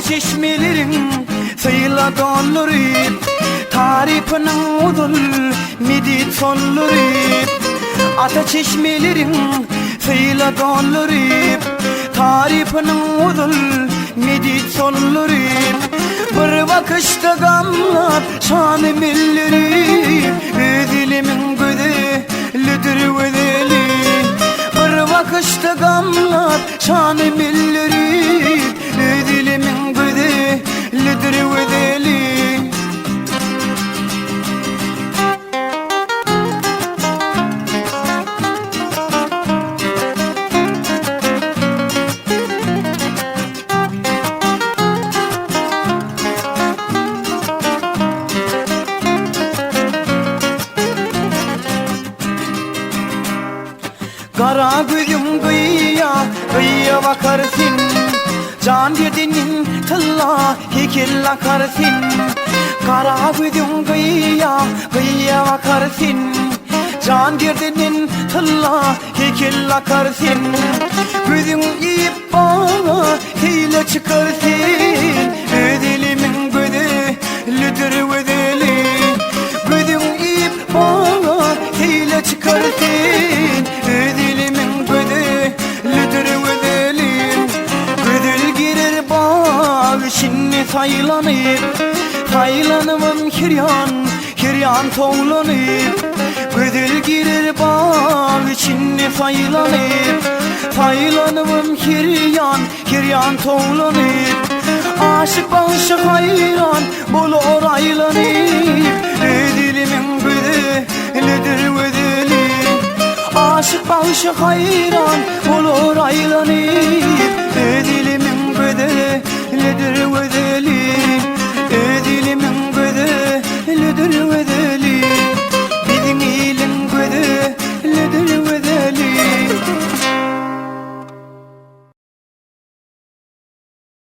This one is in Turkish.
çeşmelerin sayıla dolları, tarifinin udul midit sonları. Ata çeşmelerin sayıla dolları, tarifinin udul midit sonları. Bir bakışta gamlar şan milleri, dilimin güdelidir güdeli. Bir bakışta gamlar şan milleri, dilimin güdelidir güdeli. Kara gözüm kıyıya bakarsın, can derdinin tılla hekil akarsın. Kara gözüm kıyıya bakarsın, can derdinin tılla hekil akarsın. Gözün yiyip bana hile çıkarsın, dilimin güdelidir güdeli. Gözün yiyip bana hile çıkarsın, dilimin güdelidir güdeli. Güdül girer bağ şimdi saylanıp kiryan toğlanıp. Güdül girer bağ şimdi saylanıp kiryan toğlanıp. Aşık bağışık hayran bulur aylanıp, dilimin güdelidir güdeli. Aşık bağışık hayran bulur aylanıp, dilimin güdelidir güdeli. Dilimin güdelidir güdeli. Bizim ilin güdelidir